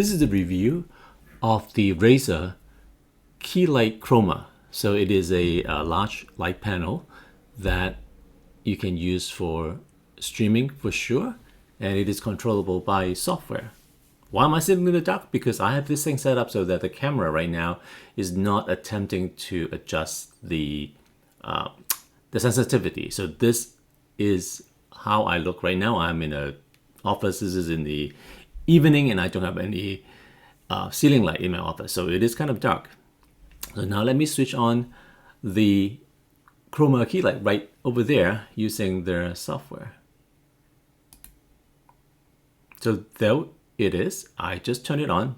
This is a review of the Razer Keylight Chroma. So it is a large light panel that you can use for streaming for sure, and it is controllable by software. Why am I sitting in the dark? Because I have this thing set up so that the camera right now is not attempting to adjust the sensitivity. So this is how I look right now. I'm in a office. This is in the evening, and I don't have any ceiling light in my office, so it is kind of dark. So now let me switch on the Chroma Keylight right over there using their software. So there it is. I just turned it on.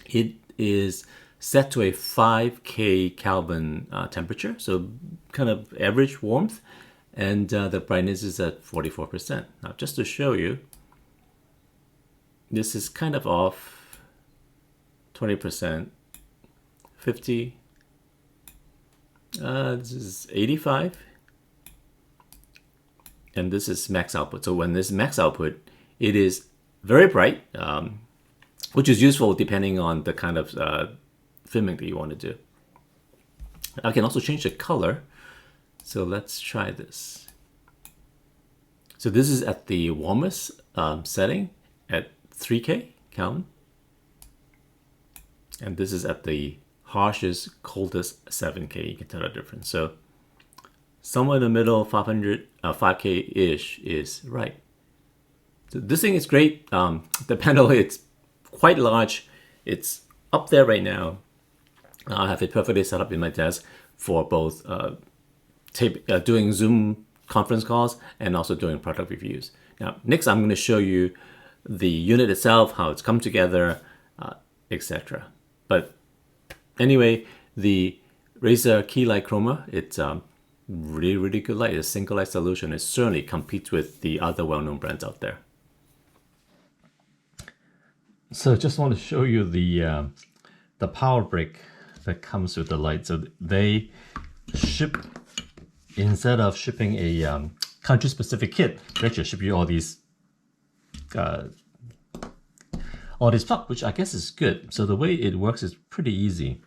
It is set to a 5K Kelvin temperature, so kind of average warmth, and the brightness is at 44%. Now just to show you, this is kind of off 20%, 50, this is 85, and this is max output. So when this max output, it is very bright, which is useful depending on the kind of filming that you want to do. I can also change the color. So let's try this. So this is at the warmest setting at 3K Kelvin. And this is at the harshest, coldest 7K. You can tell the difference. So somewhere in the middle, 5K-ish is right. So this thing is great. The panel, it's quite large. It's up there right now. I have it perfectly set up in my desk for both doing Zoom conference calls and also doing product reviews. Now, next I'm going to show you the unit itself, how it's come together, etc. But anyway, the Razer Keylight Chroma, it's really, really good light. It's a single light solution. It certainly competes with the other well-known brands out there. So just want to show you the power brick that comes with the light. So they ship, instead of shipping a country-specific kit, they actually ship you all these plug, which I guess is good. So the way it works is pretty easy.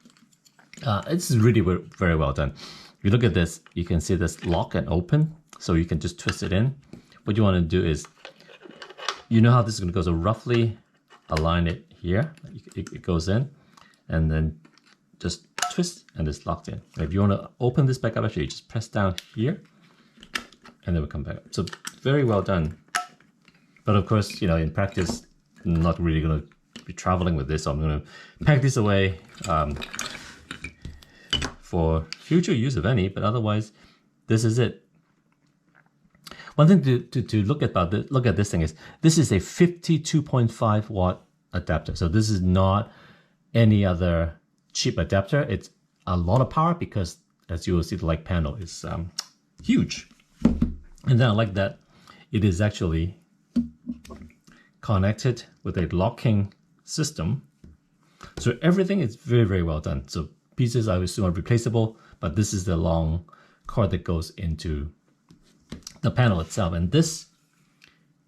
It's really very well done. If you look at this, you can see this lock and open, so you can just twist it in. What you want to do is, you know how this is going to go, so roughly align it here. It goes in, and then just twist, and it's locked in. If you want to open this back up, actually, you just press down here, and then we'll come back up. So very well done. But of course, you know, in practice, I'm not really going to be traveling with this, so I'm going to pack this away for future use, if any. But otherwise, this is it. One thing to look at this thing is, this is a 52.5 watt adapter. So this is not any other cheap adapter. It's a lot of power because, as you will see, the light panel is huge. And then I like that it is actually connected with a locking system. So everything is very, very well done. So pieces I assume are replaceable, but this is the long cord that goes into the panel itself. And this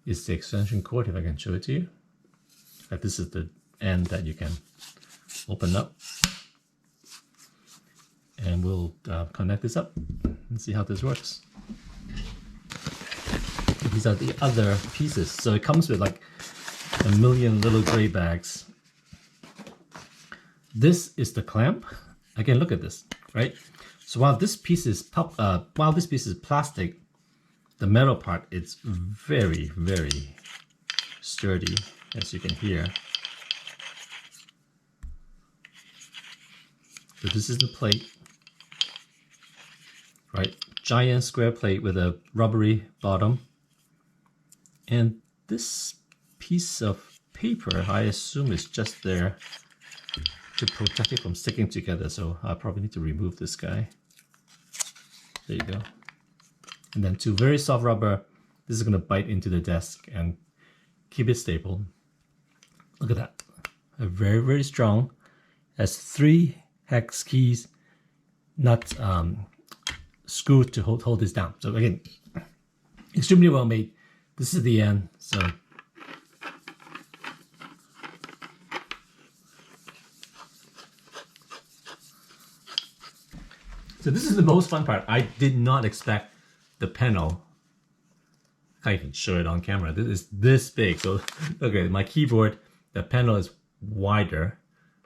is the extension cord, if I can show it to you. This is the end that you can open up. And we'll connect this up and see how this works. These are the other pieces. So it comes with like a million little gray bags. This is the clamp. Again, look at this, right? So while this piece is plastic, the metal part is very, very sturdy, as you can hear. So this is the plate, right? Giant square plate with a rubbery bottom. And this piece of paper, I assume, is just there to protect it from sticking together. So I probably need to remove this guy. There you go. And then two very soft rubber. This is going to bite into the desk and keep it stable. Look at that. A very, very strong. Has 3 hex keys, not screwed to hold this down. So again, extremely well made. This is the end. So So this is the most fun part. I did not expect the panel. I can show it on camera. This is this big. So okay, my keyboard, the panel is wider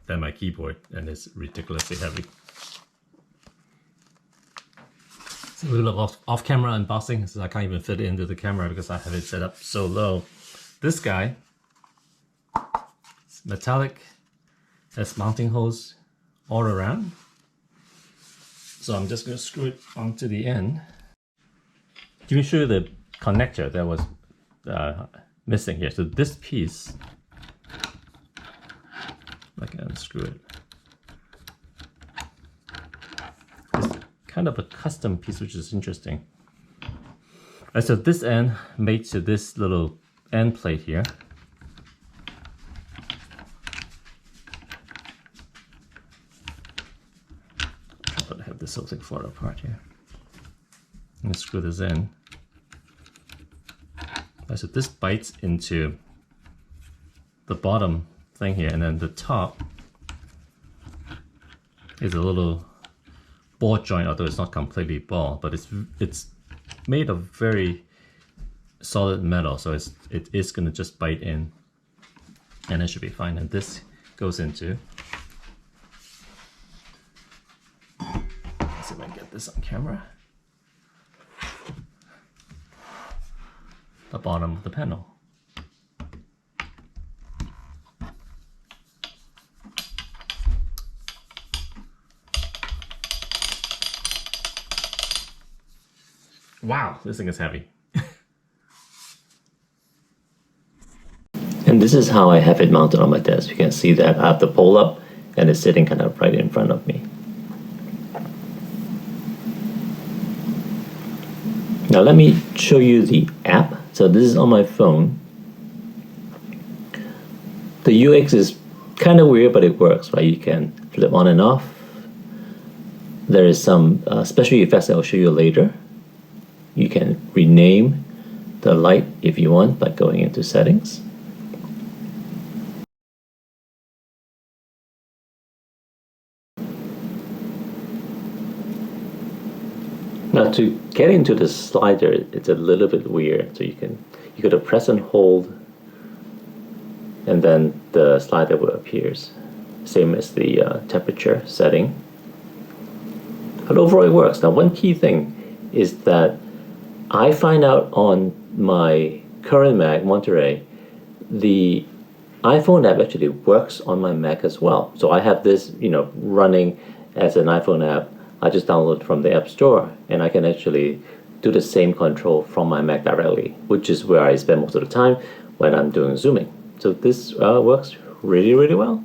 than my keyboard and it's ridiculously heavy. It's a little off-camera unboxing, so I can't even fit it into the camera because I have it set up so low. This guy, it's metallic, has mounting holes all around. So I'm just going to screw it onto the end. Let me show you the connector that was missing here. So this piece, I can unscrew it. It's kind of a custom piece, which is interesting. Right, so this end made to this little end plate here. But I have this whole thing fall apart here. I'm gonna screw this in. Right, so this bites into the bottom thing here, and then the top is a little ball joint, although it's not completely ball, but it's made of very solid metal, so it is gonna just bite in, and it should be fine. And this goes into. Let's see if I can get this on camera. The bottom of the panel. Wow, this thing is heavy. And this is how I have it mounted on my desk. You can see that I have the pole up and it's sitting kind of right in front of me. Now let me show you the app. So this is on my phone. The UX is kind of weird, but it works, right? You can flip on and off. There is some special effects that I'll show you later. You can rename the light if you want by going into settings. Now to get into the slider, it's a little bit weird. So you could press and hold, and then the slider will appear. Same as the temperature setting. But overall it works. Now one key thing is that I find out on my current Mac, Monterey, the iPhone app actually works on my Mac as well. So I have this, running as an iPhone app. I just download from the App Store, and I can actually do the same control from my Mac directly, which is where I spend most of the time when I'm doing zooming. So this works really, really well.